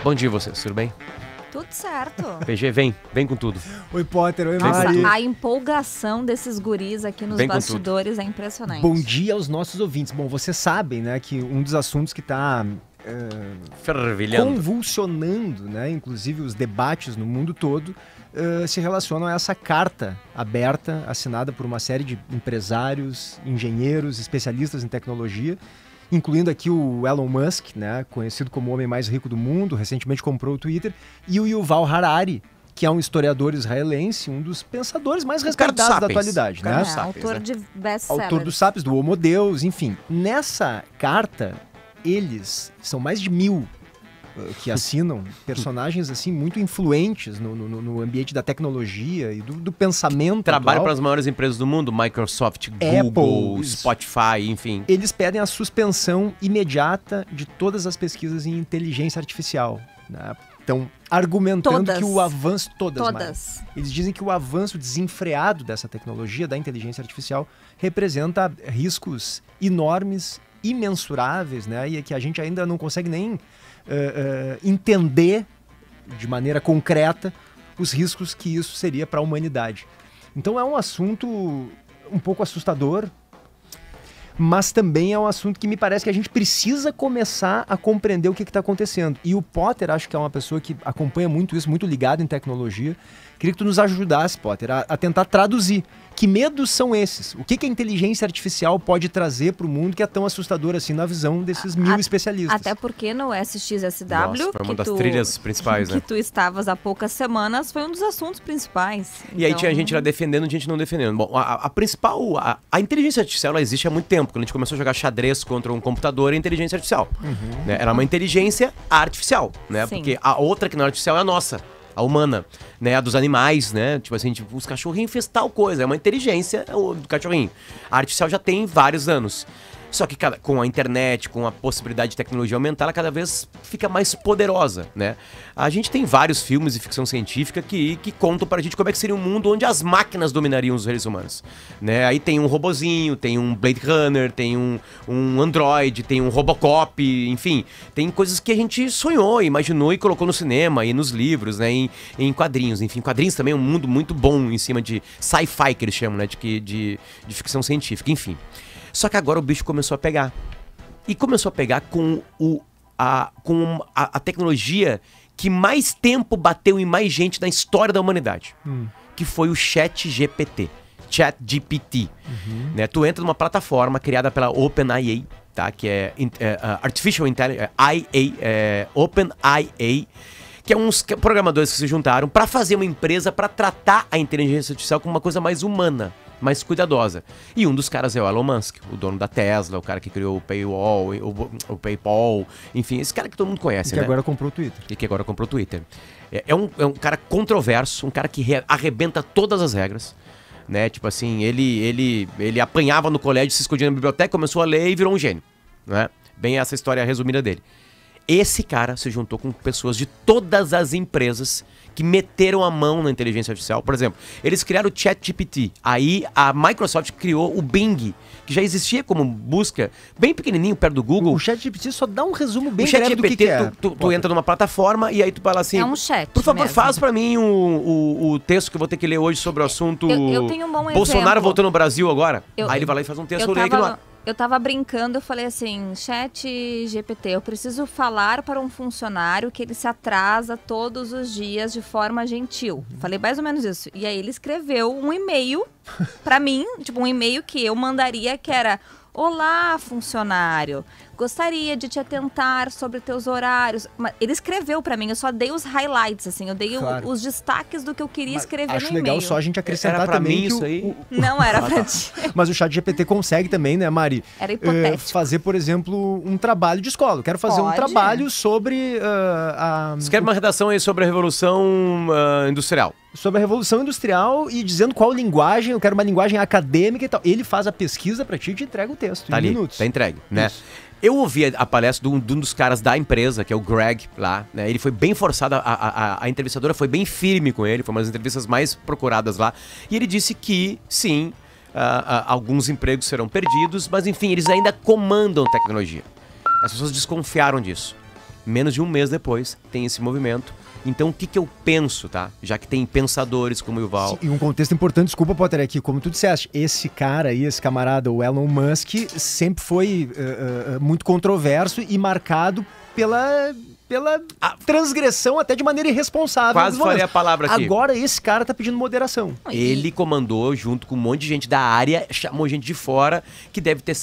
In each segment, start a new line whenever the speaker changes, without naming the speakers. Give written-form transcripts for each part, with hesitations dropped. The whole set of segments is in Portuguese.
Bom dia vocês, tudo bem?
Tudo certo.
PG, vem com tudo.
Oi, Potter, oi,
Nossa,
Mari.
a empolgação desses guris aqui nos bastidores é impressionante.
Bom dia aos nossos ouvintes. Bom, vocês sabem, né, que um dos assuntos que está
fervilhando,
convulsionando, né, inclusive os debates no mundo todo, se relacionam a essa carta aberta, assinada por uma série de empresários, engenheiros, especialistas em tecnologia, incluindo aqui o Elon Musk, né, conhecido como o homem mais rico do mundo, recentemente comprou o Twitter, e o Yuval Harari, que é um historiador israelense, um dos pensadores mais respeitados da atualidade. Né?
Autor de best-sellers.
Autor dos Sapiens, do Homo Deus, enfim. Nessa carta, eles são mais de 1000 que assinam, personagens assim muito influentes no ambiente da tecnologia e do pensamento.
Trabalham
atual.
para as maiores empresas do mundo, Microsoft, Google, Apple, Spotify, enfim.
Eles pedem a suspensão imediata de todas as pesquisas em inteligência artificial. Né? Então, argumentando que o avanço... Todas. Eles dizem que o avanço desenfreado dessa tecnologia, da inteligência artificial, representa riscos enormes, imensuráveis, né? E que a gente ainda não consegue nem entender de maneira concreta os riscos que isso seria para a humanidade. Então é um assunto um pouco assustador, mas também é um assunto que me parece que a gente precisa começar a compreender o que está acontecendo. E o Potter, acho que é uma pessoa que acompanha muito isso, muito ligado em tecnologia. Queria que tu nos ajudasse, Potter, a tentar traduzir. Que medos são esses? O que a inteligência artificial pode trazer para o mundo que é tão assustador assim na visão desses 1000 especialistas?
Até porque no SXSW,
Nossa, foi uma das trilhas principais, né?
Que tu estavas há poucas semanas, foi um dos assuntos principais.
E aí tinha gente lá defendendo, gente não defendendo. Bom, a principal... A inteligência artificial, ela existe há muito tempo. Quando a gente começou a jogar xadrez contra um computador, é inteligência artificial. Né? Era uma inteligência artificial, né?
Sim.
Porque a outra que não é artificial é a nossa. A humana, né? A dos animais, né? Tipo assim, tipo, os cachorrinhos fez tal coisa. É uma inteligência do cachorrinho. A artificial já tem vários anos. Só que com a internet, com a possibilidade de tecnologia aumentar, ela cada vez fica mais poderosa, né? A gente tem vários filmes de ficção científica que contam pra gente como é que seria um mundo onde as máquinas dominariam os seres humanos, né? Aí tem um robozinho, tem um Blade Runner, tem um Android, tem um Robocop, enfim. Tem coisas que a gente sonhou, imaginou e colocou no cinema e nos livros, né? Em quadrinhos, enfim. Quadrinhos também é um mundo muito bom em cima de sci-fi, que eles chamam, né? De ficção científica, enfim. Só que agora o bicho começou a pegar. E começou a pegar com a tecnologia que mais tempo bateu em mais gente na história da humanidade. Que foi o ChatGPT. ChatGPT. Né? Tu entra numa plataforma criada pela OpenAI, tá? Que é Artificial Intelligence, OpenAI, que é uns programadores que se juntaram para fazer uma empresa para tratar a inteligência artificial como uma coisa mais humana, mais cuidadosa. E um dos caras é o Elon Musk, o dono da Tesla, o cara que criou o Paywall, o PayPal, enfim, esse cara que todo mundo conhece,
né? Que agora comprou o Twitter.
E que agora comprou o Twitter. É um cara controverso, um cara que arrebenta todas as regras, né? Tipo assim, ele apanhava no colégio, se escondia na biblioteca, começou a ler e virou um gênio, né? Bem essa história resumida dele. Esse cara se juntou com pessoas de todas as empresas que meteram a mão na inteligência artificial. Por exemplo, eles criaram o ChatGPT. Aí a Microsoft criou o Bing, que já existia como busca, bem pequenininho, perto do Google.
O ChatGPT só dá um resumo bem breve do que é.
Tu entra numa plataforma e aí tu fala assim...
É um chat
Por favor,
mesmo.
Faz pra mim o texto que eu vou ter que ler hoje sobre o assunto...
Eu tenho um bom
Bolsonaro
exemplo.
voltando ao Brasil agora. Aí ele vai lá e faz um texto, eu leio aqui no ar.
Eu tava brincando, eu falei assim, ChatGPT, eu preciso falar para um funcionário que ele se atrasa todos os dias de forma gentil. Falei mais ou menos isso. E aí ele escreveu um e-mail pra mim, tipo um e-mail que eu mandaria que era: olá, funcionário, gostaria de te atentar sobre teus horários. Ele escreveu pra mim, eu só dei os highlights, assim, eu dei os destaques do que eu queria escrever no e-mail.
Acho legal só a gente acrescentar
era pra
também
mim isso aí?
Não era pra ti.
Mas o ChatGPT consegue também, né, Mari?
Era hipotético.
Fazer, por exemplo, um trabalho de escola. Eu quero fazer um trabalho sobre
Escreve uma redação aí sobre a Revolução Industrial.
Sobre a Revolução Industrial e dizendo qual linguagem, eu quero uma linguagem acadêmica e tal. Ele faz a pesquisa pra ti e te entrega o texto
Tá
em
ali,
minutos.
tá entregue, né?
Isso.
Eu ouvi a palestra de um dos caras da empresa, que é o Greg, lá, né? Ele foi bem forçado, a entrevistadora foi bem firme com ele, foi uma das entrevistas mais procuradas lá. E ele disse que, sim, alguns empregos serão perdidos, mas enfim, eles ainda comandam tecnologia. As pessoas desconfiaram disso. Menos de um mês depois tem esse movimento. Então o que eu penso, tá? Já que tem pensadores como o Yuval.
E um contexto importante, desculpa, Potter, aqui, como tu disseste, esse cara aí, esse camarada, o Elon Musk, sempre foi muito controverso e marcado pela transgressão até de maneira irresponsável.
Quase falei a palavra aqui.
Agora esse cara tá pedindo moderação.
Ele comandou junto com um monte de gente da área, chamou gente de fora que deve ter...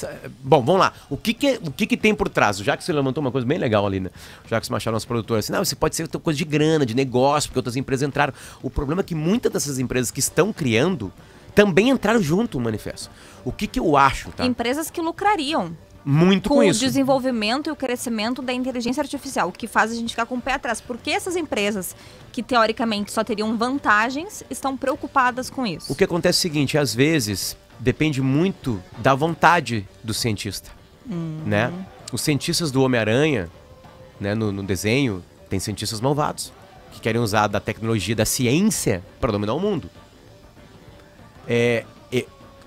Bom, vamos lá. O que tem por trás? O Jacques levantou uma coisa bem legal ali, né? O Jacques Machado, nosso produtor, assim, não, isso pode ser coisa de grana, de negócio, porque outras empresas entraram. O problema é que muitas dessas empresas que estão criando também entraram junto no manifesto. O que eu acho, tá?
Empresas que lucrariam
muito com isso.
O desenvolvimento e o crescimento da inteligência artificial, o que faz a gente ficar com o pé atrás. Porque essas empresas, que teoricamente só teriam vantagens, estão preocupadas com isso.
O que acontece é o seguinte, às vezes, depende muito da vontade do cientista, né? Os cientistas do Homem-Aranha, né, no desenho, tem cientistas malvados, que querem usar da tecnologia, da ciência, para dominar o mundo.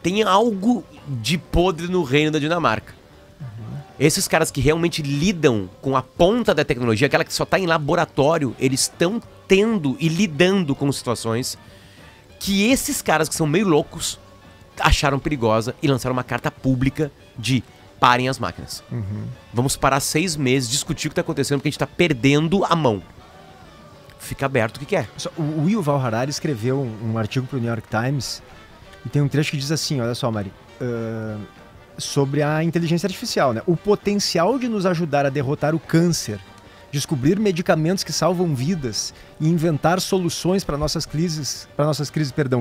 Tem algo de podre no reino da Dinamarca. Esses caras que realmente lidam com a ponta da tecnologia, aquela que só está em laboratório, eles estão tendo e lidando com situações que esses caras que são meio loucos acharam perigosa e lançaram uma carta pública de parem as máquinas. Vamos parar 6 meses, discutir o que está acontecendo, porque a gente está perdendo a mão. Fica aberto o que é.
O Yuval Harari escreveu um artigo para o New York Times e tem um trecho que diz assim, olha só, Mari, sobre a inteligência artificial, né? O potencial de nos ajudar a derrotar o câncer, descobrir medicamentos que salvam vidas e inventar soluções para nossas crises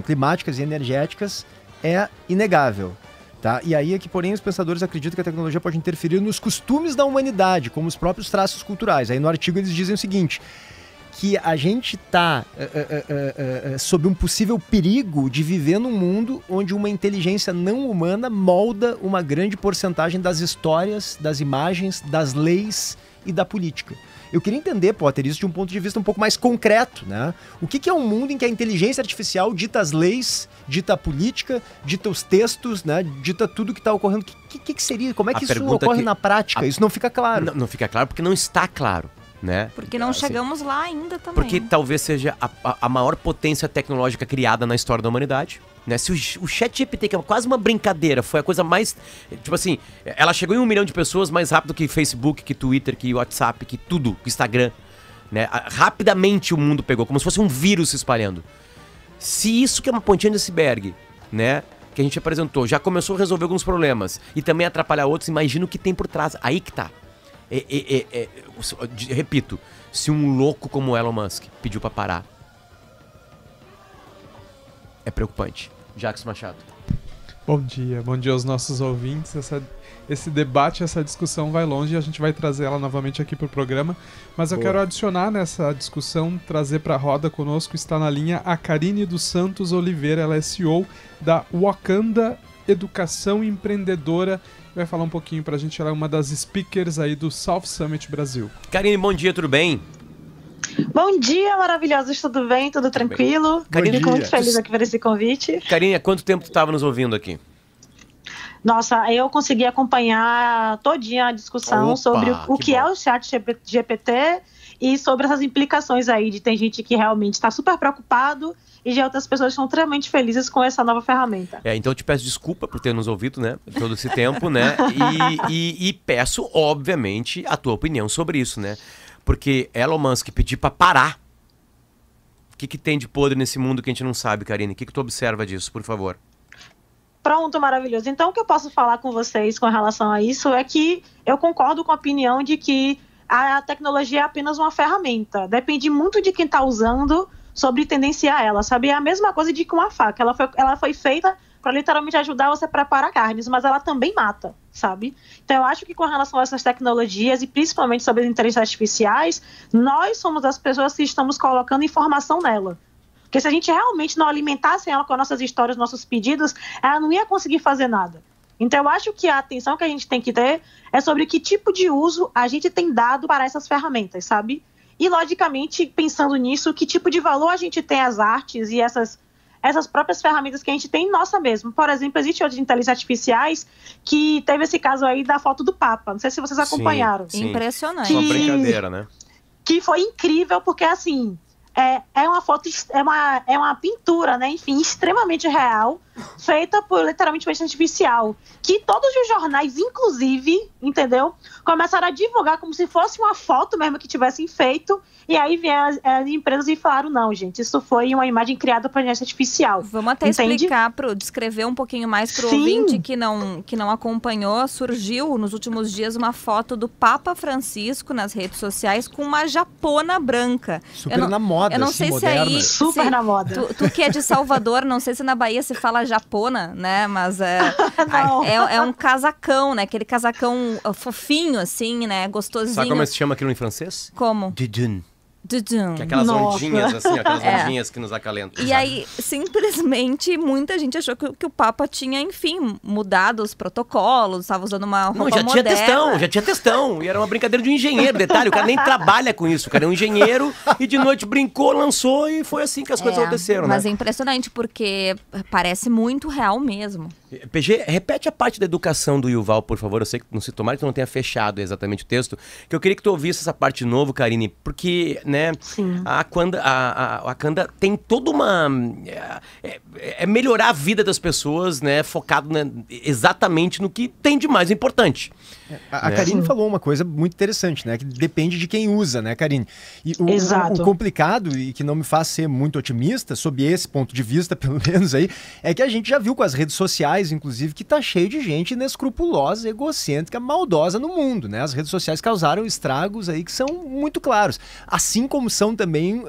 climáticas e energéticas é inegável. Tá? E aí é que, porém, os pensadores acreditam que a tecnologia pode interferir nos costumes da humanidade, como os próprios traços culturais. Aí no artigo eles dizem o seguinte, que a gente está sob um possível perigo de viver num mundo onde uma inteligência não humana molda uma grande porcentagem das histórias, das imagens, das leis e da política. Eu queria entender, Potter, isso de um ponto de vista um pouco mais concreto, né? O que é um mundo em que a inteligência artificial dita as leis, dita a política, dita os textos, né? Dita tudo que está ocorrendo. O que seria? Como é que isso ocorre na prática? Isso não fica claro.
Não fica claro porque não está claro. Né?
Porque não chegamos lá ainda também.
Porque talvez seja a maior potência tecnológica criada na história da humanidade. Né? Se o ChatGPT, que é quase uma brincadeira, foi a coisa mais... Tipo assim, ela chegou em 1 milhão de pessoas mais rápido que Facebook, que Twitter, que WhatsApp, que tudo, que Instagram. Né? Rapidamente o mundo pegou, como se fosse um vírus se espalhando. Se isso que é uma pontinha de iceberg, né, que a gente apresentou, já começou a resolver alguns problemas e também atrapalhar outros, imagina o que tem por trás. Aí que tá. Repito, se um louco como Elon Musk pediu pra parar, é preocupante. Jacques Machado.
Bom dia aos nossos ouvintes. Esse debate, essa discussão vai longe e a gente vai trazer ela novamente aqui pro programa. Mas eu quero adicionar nessa discussão, trazer pra roda conosco, está na linha a Karine dos Santos Oliveira, ela é CEO da Wakanda Educação Empreendedora. Vai falar um pouquinho pra gente, ela é uma das speakers aí do South Summit Brasil.
Karine, bom dia, tudo bem?
Bom dia, maravilhosos, tudo bem? Tudo tranquilo?
Karine,
fico muito feliz aqui por esse convite.
Karine, há quanto tempo tu estava nos ouvindo aqui?
Nossa, eu consegui acompanhar todinha a discussão sobre o que é o chat GPT e sobre essas implicações aí de tem gente que realmente está super preocupado e já outras pessoas estão extremamente felizes com essa nova ferramenta.
Então eu te peço desculpa por ter nos ouvido, né, todo esse tempo, né, e peço, obviamente, a tua opinião sobre isso, né, porque Elon Musk pedir para parar, o que tem de podre nesse mundo que a gente não sabe, Karine? O que tu observa disso, por favor?
Pronto, maravilhoso. Então o que eu posso falar com vocês com relação a isso é que eu concordo com a opinião de que a tecnologia é apenas uma ferramenta, depende muito de quem está usando sobre tendenciar ela, sabe? É a mesma coisa de que uma faca, ela foi feita para literalmente ajudar você a preparar carnes, mas ela também mata, sabe? Então eu acho que com relação a essas tecnologias e principalmente sobre as inteligências artificiais, nós somos as pessoas que estamos colocando informação nela. Porque se a gente realmente não alimentasse ela com as nossas histórias, nossos pedidos, ela não ia conseguir fazer nada. Então eu acho que a atenção que a gente tem que ter é sobre que tipo de uso a gente tem dado para essas ferramentas, sabe? E, logicamente, pensando nisso, que tipo de valor a gente tem às artes e essas essas próprias ferramentas que a gente tem nossa mesmo. Por exemplo, existe outras inteligências artificiais que teve esse caso aí da foto do Papa. Não sei se vocês acompanharam.
Sim.
Impressionante.
Uma brincadeira, né?
Que foi incrível, porque assim, é uma foto, é uma pintura, né? Enfim, extremamente real, feita por literalmente inteligência artificial. Que todos os jornais, inclusive, entendeu? Começaram a divulgar como se fosse uma foto mesmo que tivessem feito. E aí vieram as empresas e falaram, não, gente, isso foi uma imagem criada por inteligência artificial.
Vamos até explicar, descrever um pouquinho mais para o ouvinte que não acompanhou. Surgiu nos últimos dias uma foto do Papa Francisco nas redes sociais com uma japona branca.
Super na moda,
eu não
assim,
sei
moderna.
se aí...
Super na moda.
Tu que é de Salvador, não sei se na Bahia se fala japona, né? Mas é um casacão, né? Aquele casacão fofinho, assim, né? Gostosinho.
Sabe como se chama aquilo em francês?
Como?
Dudun.
Dudum.
Que é aquelas ondinhas, assim, aquelas ondinhas que nos acalentam.
E
sabe?
aí, simplesmente, muita gente achou que o Papa tinha, enfim, mudado os protocolos, estava usando uma roupa
Não, já tinha textão. E era uma brincadeira de um engenheiro. Detalhe, o cara nem trabalha com isso. O cara é um engenheiro e de noite brincou, lançou e foi assim que as coisas aconteceram,
mas
né?
é impressionante, porque parece muito real mesmo.
PG, repete a parte da educação do Yuval, por favor. Eu sei que não se tomara que tu não tenha fechado exatamente o texto, que eu queria que tu ouvisse essa parte de novo, Karine, porque, né, a Wakanda tem toda uma... melhorar a vida das pessoas, né, focado, né, exatamente no que tem de mais importante.
A Karine falou uma coisa muito interessante, né? Que depende de quem usa, né, Karine? E
Exato.
O complicado, e que não me faz ser muito otimista, sob esse ponto de vista, pelo menos aí, é que a gente já viu com as redes sociais, inclusive, que tá cheio de gente inescrupulosa, egocêntrica, maldosa no mundo, né? As redes sociais causaram estragos aí que são muito claros. Assim como são também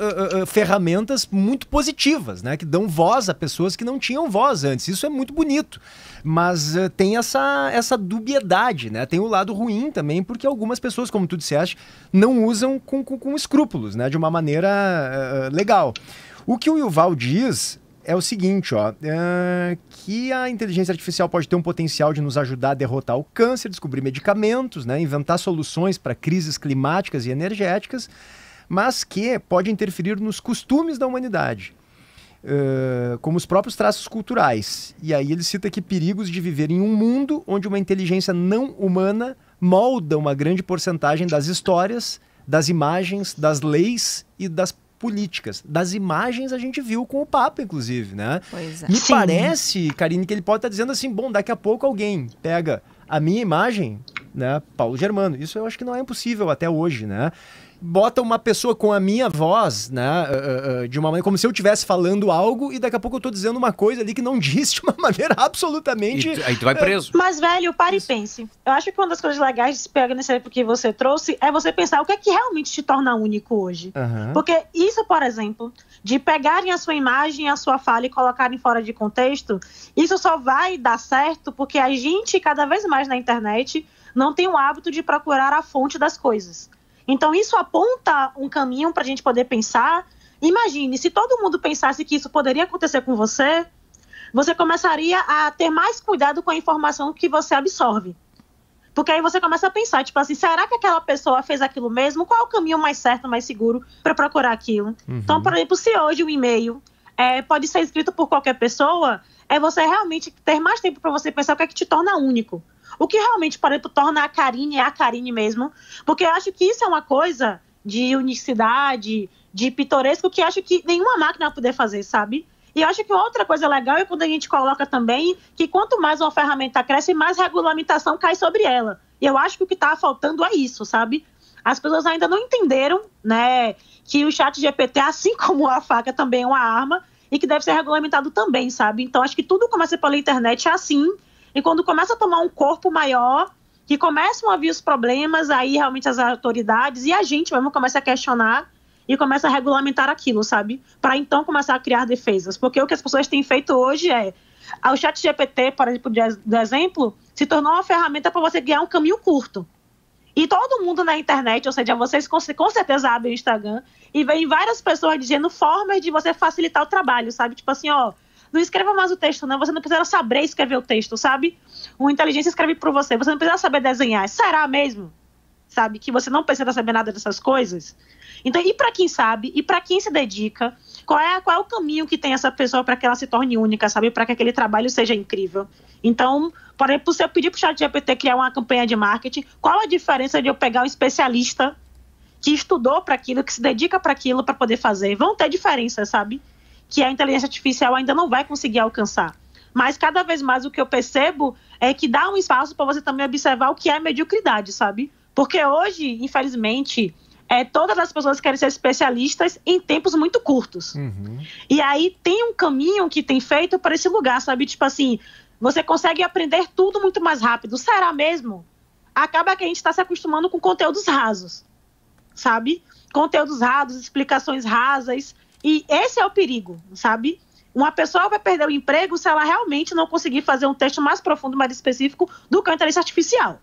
ferramentas muito positivas, né? Que dão voz a pessoas que não tinham voz antes. Isso é muito bonito. Mas tem essa dubiedade, né? Tem o lado ruim também, porque algumas pessoas, como tu disseste, não usam com escrúpulos, né? De uma maneira legal. O que o Yuval diz é o seguinte, ó, que a inteligência artificial pode ter um potencial de nos ajudar a derrotar o câncer, descobrir medicamentos, né? Inventar soluções para crises climáticas e energéticas, mas que pode interferir nos costumes da humanidade. Como os próprios traços culturais. E aí ele cita aqui perigos de viver em um mundo onde uma inteligência não humana molda uma grande porcentagem das histórias, das imagens, das leis e das políticas. Das imagens a gente viu com o Papa, inclusive, né?
Pois é.
Me parece, Karine, que ele pode estar dizendo assim, bom, daqui a pouco alguém pega a minha imagem, né, Paulo Germano. Isso eu acho que não é impossível até hoje, né? Bota uma pessoa com a minha voz, né, de uma maneira como se eu estivesse falando algo e daqui a pouco eu tô dizendo uma coisa ali que não disse de uma maneira absolutamente...
Aí tu vai preso.
Mas, velho, pare e pense. Eu acho que uma das coisas legais de se pegar nesse exemplo que você trouxe é você pensar o que é que realmente te torna único hoje. Porque isso, por exemplo, de pegarem a sua imagem, a sua fala e colocarem fora de contexto, isso só vai dar certo porque a gente, cada vez mais na internet, não tem o hábito de procurar a fonte das coisas. Então, isso aponta um caminho para a gente poder pensar. Imagine, se todo mundo pensasse que isso poderia acontecer com você, você começaria a ter mais cuidado com a informação que você absorve. Porque aí você começa a pensar, tipo assim, será que aquela pessoa fez aquilo mesmo? Qual é o caminho mais certo, mais seguro para procurar aquilo? Então, por exemplo, se hoje um e-mail pode ser escrito por qualquer pessoa, é você realmente ter mais tempo para você pensar o que é que te torna único. O que realmente, por exemplo, torna a Karine mesmo, porque eu acho que isso é uma coisa de unicidade, de pitoresco, que eu acho que nenhuma máquina vai poder fazer, sabe? E eu acho que outra coisa legal é quando a gente coloca também que quanto mais uma ferramenta cresce, mais regulamentação cai sobre ela. E eu acho que o que está faltando é isso, sabe? As pessoas ainda não entenderam, né, que o ChatGPT, assim como a faca, também é uma arma e que deve ser regulamentado também, sabe? Então, acho que tudo começa pela internet assim. E quando começa a tomar um corpo maior, que começam a vir os problemas, aí realmente as autoridades e a gente mesmo começa a questionar e começa a regulamentar aquilo, sabe? Para então começar a criar defesas. Porque o que as pessoas têm feito hoje o ChatGPT, por exemplo, se tornou uma ferramenta para você guiar um caminho curto. E todo mundo na internet, ou seja, vocês com certeza abrem o Instagram e vem várias pessoas dizendo formas de você facilitar o trabalho, sabe? Tipo assim, ó, não escreva mais o texto, não. Você não precisa saber escrever o texto, sabe? Uma inteligência escreve por você. Você não precisa saber desenhar. Será mesmo? sabe? Que você não precisa saber nada dessas coisas. Então, e para quem sabe, e para quem se dedica, qual é o caminho que tem essa pessoa para que ela se torne única, sabe? Para que aquele trabalho seja incrível. Então, por exemplo, se eu pedir para o ChatGPT criar uma campanha de marketing, qual a diferença de eu pegar um especialista que estudou para aquilo, que se dedica para aquilo para poder fazer? Vão ter diferenças, sabe? Que a inteligência artificial ainda não vai conseguir alcançar. Mas cada vez mais o que eu percebo é que dá um espaço para você também observar o que é mediocridade, sabe? Porque hoje, infelizmente, todas as pessoas querem ser especialistas em tempos muito curtos. E aí tem um caminho que tem feito para esse lugar, sabe? Tipo assim, você consegue aprender tudo muito mais rápido. Será mesmo? Acaba que a gente está se acostumando com conteúdos rasos, sabe? Conteúdos rasos, explicações rasas. E esse é o perigo, sabe? Uma pessoa vai perder o emprego se ela realmente não conseguir fazer um texto mais profundo, mais específico do que a inteligência artificial.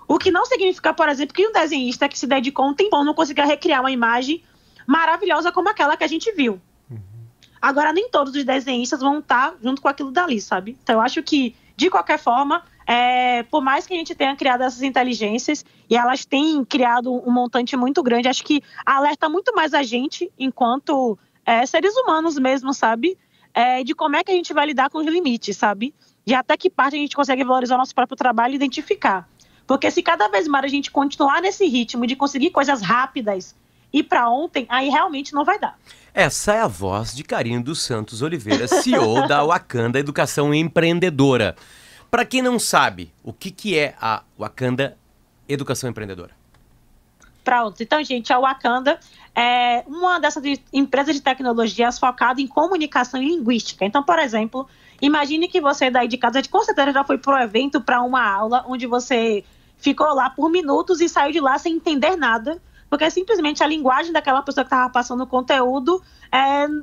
O que não significa, por exemplo, que um desenhista que se dedicou um tempão não consiga recriar uma imagem maravilhosa como aquela que a gente viu. Agora, nem todos os desenhistas vão estar junto com aquilo dali, sabe? Então, eu acho que, de qualquer forma, por mais que a gente tenha criado essas inteligências e elas têm criado um montante muito grande, acho que alerta muito mais a gente, enquanto seres humanos mesmo, sabe? De como é que a gente vai lidar com os limites, sabe? E até que parte a gente consegue valorizar o nosso próprio trabalho e identificar. Porque se cada vez mais a gente continuar nesse ritmo de conseguir coisas rápidas e para ontem, aí realmente não vai dar.
Essa é a voz de Karine dos Santos Oliveira, CEO da Wakanda Educação Empreendedora. Para quem não sabe, o que é a Wakanda Educação Empreendedora?
Pronto. Então, gente, a Wakanda é uma dessas empresas de tecnologias focada em comunicação e linguística. Então, por exemplo, imagine que você daí de casa, com certeza já foi para um evento, para uma aula, onde você ficou lá por minutos e saiu de lá sem entender nada, porque simplesmente a linguagem daquela pessoa que estava passando o conteúdo,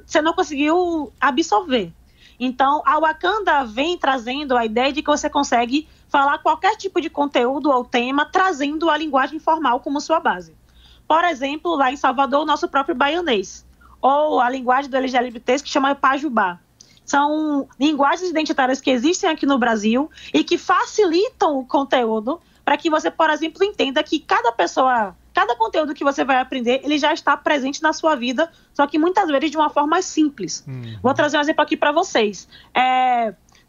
você não conseguiu absorver. Então, a Wakanda vem trazendo a ideia de que você consegue falar qualquer tipo de conteúdo ou tema, trazendo a linguagem formal como sua base. Por exemplo, lá em Salvador, o nosso próprio baianês, ou a linguagem do LGBT que chama Pajubá. São linguagens identitárias que existem aqui no Brasil e que facilitam o conteúdo para que você, por exemplo, entenda que cada conteúdo que você vai aprender, ele já está presente na sua vida, só que muitas vezes de uma forma mais simples. Vou trazer um exemplo aqui para vocês.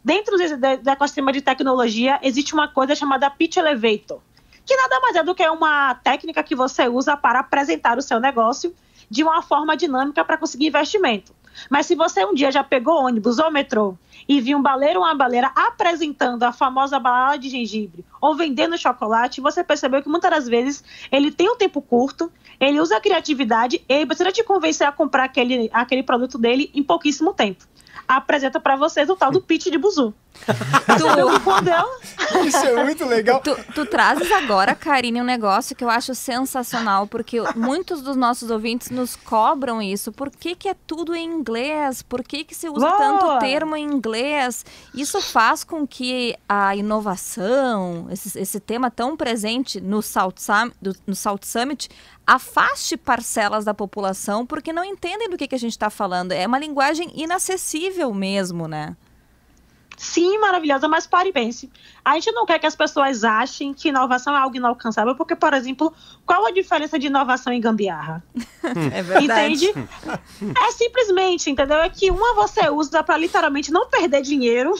Dentro do ecossistema de tecnologia, existe uma coisa chamada Pitch Elevator, que nada mais é do que uma técnica que você usa para apresentar o seu negócio de uma forma dinâmica para conseguir investimento. Mas se você um dia já pegou ônibus ou metrô e viu um baleiro ou uma baleira apresentando a famosa bala de gengibre ou vendendo chocolate, você percebeu que muitas das vezes ele tem um tempo curto, ele usa a criatividade e ele precisa te convencer a comprar aquele produto dele em pouquíssimo tempo. Apresenta para vocês o tal do pitch de buzu.
Isso é muito legal.
Tu trazes agora, Karine, um negócio que eu acho sensacional, porque muitos dos nossos ouvintes nos cobram isso. Por que é tudo em inglês? Por que se usa tanto termo em inglês? Isso faz com que a inovação, esse tema tão presente no South Summit, afaste parcelas da população, porque não entendem do que a gente está falando. É uma linguagem inacessível mesmo, né?
Sim, maravilhosa, mas pare e pense. A gente não quer que as pessoas achem que inovação é algo inalcançável, porque, por exemplo, qual a diferença de inovação e gambiarra?
É verdade.
Entende? É simplesmente, entendeu? É que uma você usa para literalmente não perder dinheiro,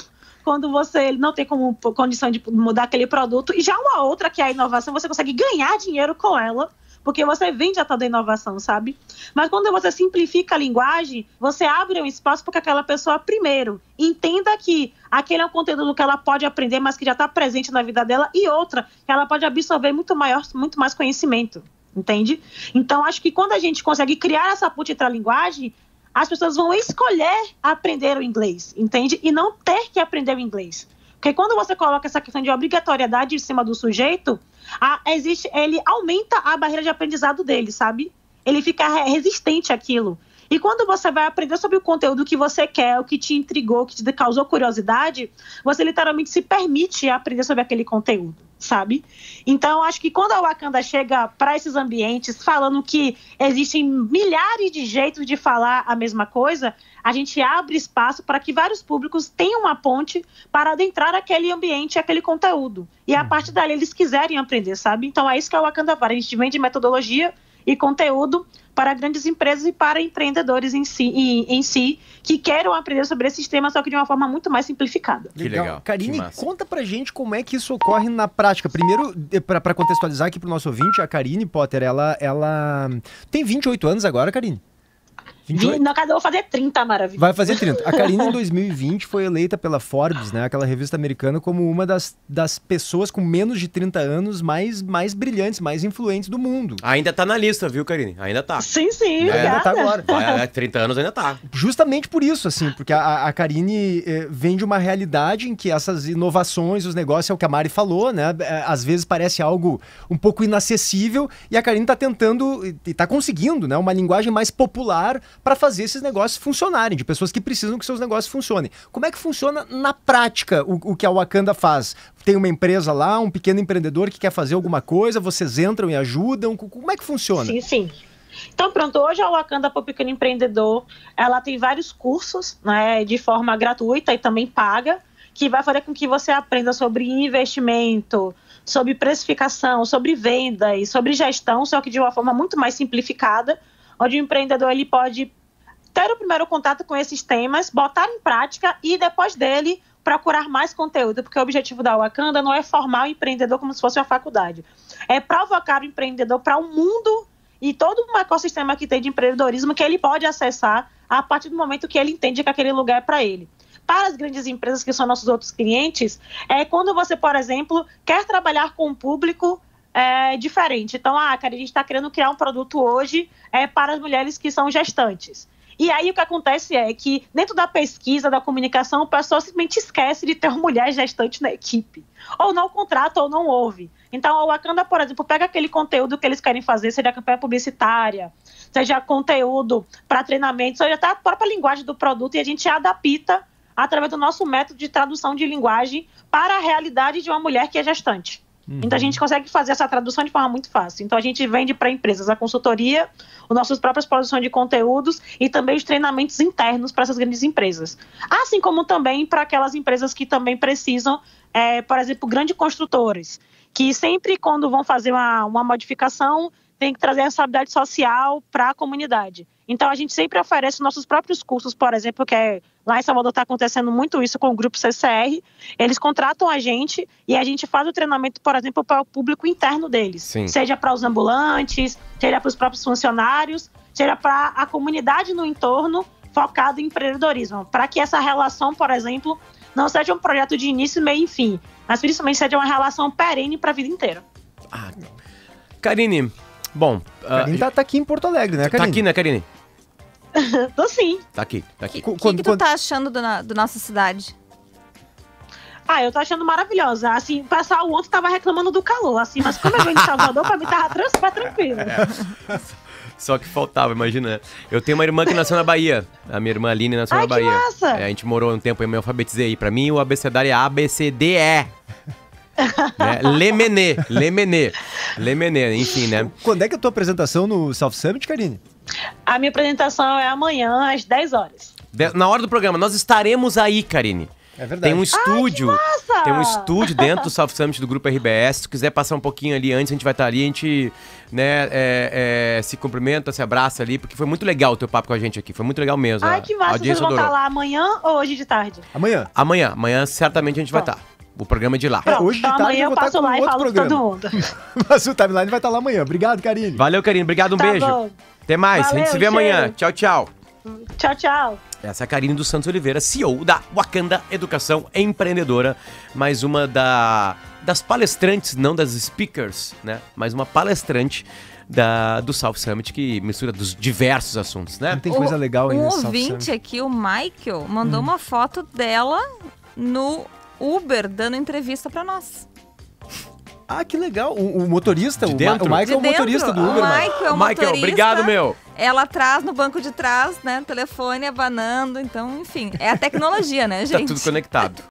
quando você não tem como condição de mudar aquele produto, e já uma outra, que é a inovação, você consegue ganhar dinheiro com ela, porque você vende a tal da inovação, sabe? Mas quando você simplifica a linguagem, você abre um espaço para que aquela pessoa, primeiro, entenda que aquele é um conteúdo que ela pode aprender, mas que já está presente na vida dela, e outra, que ela pode absorver muito mais conhecimento, entende? Então, acho que quando a gente consegue criar essa ponte entre a linguagem, as pessoas vão escolher aprender o inglês, entende? E não ter que aprender o inglês. Porque quando você coloca essa questão de obrigatoriedade em cima do sujeito, ele aumenta a barreira de aprendizado dele, sabe? Ele fica resistente àquilo. E quando você vai aprender sobre o conteúdo que você quer, o que te intrigou, o que te causou curiosidade, você literalmente se permite aprender sobre aquele conteúdo. sabe? Então, acho que quando a Wakanda chega para esses ambientes falando que existem milhares de jeitos de falar a mesma coisa, a gente abre espaço para que vários públicos tenham uma ponte para adentrar aquele ambiente, aquele conteúdo. E a partir dali eles quiserem aprender, sabe? Então é isso que a Wakanda faz. A gente vende metodologia e conteúdo para grandes empresas e para empreendedores em si que queiram aprender sobre esse sistema, só que de uma forma muito mais simplificada.
Que legal.
Karine, conta pra gente como é que isso ocorre na prática. Primeiro, pra contextualizar aqui pro nosso ouvinte, a Karine Potter, ela tem 28 anos agora, Karine?
28? No caso, eu vou fazer 30, maravilha.
Vai fazer 30. A Karine, em 2020, foi eleita pela Forbes, né, aquela revista americana, como uma das pessoas com menos de 30 anos mais brilhantes, mais influentes do mundo.
Ainda tá na lista, viu, Karine? Ainda tá.
Sim,
Ainda tá agora.
30 anos ainda tá.
Justamente por isso, assim, porque a Karine vem de uma realidade em que essas inovações, os negócios, é o que a Mari falou, né? Às vezes parece algo um pouco inacessível e a Karine tá tentando e tá conseguindo, né, uma linguagem mais popular para fazer esses negócios funcionarem, de pessoas que precisam que seus negócios funcionem. Como é que funciona na prática o que a Wakanda faz? Tem uma empresa lá, um pequeno empreendedor que quer fazer alguma coisa, vocês entram e ajudam? Como é que funciona?
Sim. Então, pronto, hoje a Wakanda para o Pequeno Empreendedor, ela tem vários cursos, né, de forma gratuita e também paga, que vai fazer com que você aprenda sobre investimento, sobre precificação, sobre venda e sobre gestão, só que de uma forma muito mais simplificada, onde o empreendedor ele pode ter o primeiro contato com esses temas, botar em prática e depois dele procurar mais conteúdo, porque o objetivo da Wakanda não é formar o empreendedor como se fosse uma faculdade, é provocar o empreendedor para um mundo e todo um ecossistema que tem de empreendedorismo que ele pode acessar a partir do momento que ele entende que aquele lugar é para ele. Para as grandes empresas que são nossos outros clientes, é quando você, por exemplo, quer trabalhar com um público diferente. Então, cara, a gente está querendo criar um produto hoje para as mulheres que são gestantes. E aí o que acontece é que dentro da pesquisa, da comunicação, o pessoal simplesmente esquece de ter uma mulher gestante na equipe. Ou não contrata ou não ouve. Então a Wakanda, por exemplo, pega aquele conteúdo que eles querem fazer, seja campanha publicitária, seja conteúdo para treinamento, seja até a própria linguagem do produto, e a gente adapta através do nosso método de tradução de linguagem para a realidade de uma mulher que é gestante. Então a gente consegue fazer essa tradução de forma muito fácil. Então a gente vende para empresas a consultoria, as nossas próprias produções de conteúdos e também os treinamentos internos para essas grandes empresas. Assim como também para aquelas empresas que também precisam, por exemplo, grandes construtores, que sempre quando vão fazer uma modificação tem que trazer a responsabilidade social para a comunidade. Então a gente sempre oferece nossos próprios cursos, por exemplo, que lá em Salvador está acontecendo muito isso com o grupo CCR, eles contratam a gente e a gente faz o treinamento, por exemplo, para o público interno deles.
Sim.
Seja para os ambulantes, seja para os próprios funcionários, seja para a comunidade no entorno focado em empreendedorismo, para que essa relação, por exemplo, não seja um projeto de início, meio e fim, mas principalmente seja uma relação perene para a vida inteira.
Karine, bom...
Karine tá aqui em Porto Alegre, né, Karine?
Tá aqui, né, Karine?
Tô sim.
Tá aqui.
O que tu tá achando da nossa cidade?
Eu tô achando maravilhosa. Assim, o pessoal ontem tava reclamando do calor, assim, mas como eu venho de Salvador, pra mim tava super tranquilo.
Só que faltava, imagina. Eu tenho uma irmã que nasceu na Bahia. A minha irmã Aline nasceu na Bahia.
Massa.
A gente morou um tempo, eu me alfabetizei. Pra mim, o abecedário é ABCDE. Né? Lemenê, enfim, né?
Quando é que é a tua apresentação no South Summit, Karine?
A minha apresentação é amanhã, às 10 horas.
Na hora do programa, nós estaremos aí, Karine.
É verdade.
Tem um estúdio.
que massa!
Tem um estúdio dentro do South Summit do Grupo RBS. Se tu quiser passar um pouquinho ali antes, a gente vai estar ali, a gente, né, se cumprimenta, se abraça ali, porque foi muito legal o teu papo com a gente aqui. Foi muito legal mesmo.
Que massa! Vocês vão estar lá amanhã ou hoje de tarde?
Amanhã.
Amanhã certamente a gente vai estar. O programa é de lá.
Hoje de tarde
amanhã eu passo lá e falo com todo mundo.
Mas o Timeline vai estar lá amanhã. Obrigado, Karine.
Valeu, Karine. Obrigado, beijo.
Bom.
Até mais.
Valeu,
a gente se vê amanhã. Tchau, tchau.
Tchau, tchau.
Essa é a Karine dos Santos Oliveira, CEO da Wakanda Educação Empreendedora. Mais uma das palestrantes, não das speakers, né? Mais uma palestrante do South Summit, que mistura dos diversos assuntos, né?
Não tem coisa legal aí
Um
nesse South
ouvinte
Summit.
aqui, o Michael, mandou uma foto dela no Uber, dando entrevista pra nós.
Que legal. O motorista,
De
o
dentro?
Michael é o motorista do Uber,
O
mano.
Michael,
Michael, obrigado, meu.
Ela atrás, no banco de trás, né? Telefone abanando. Então, enfim, é a tecnologia, né, gente?
Tá tudo conectado.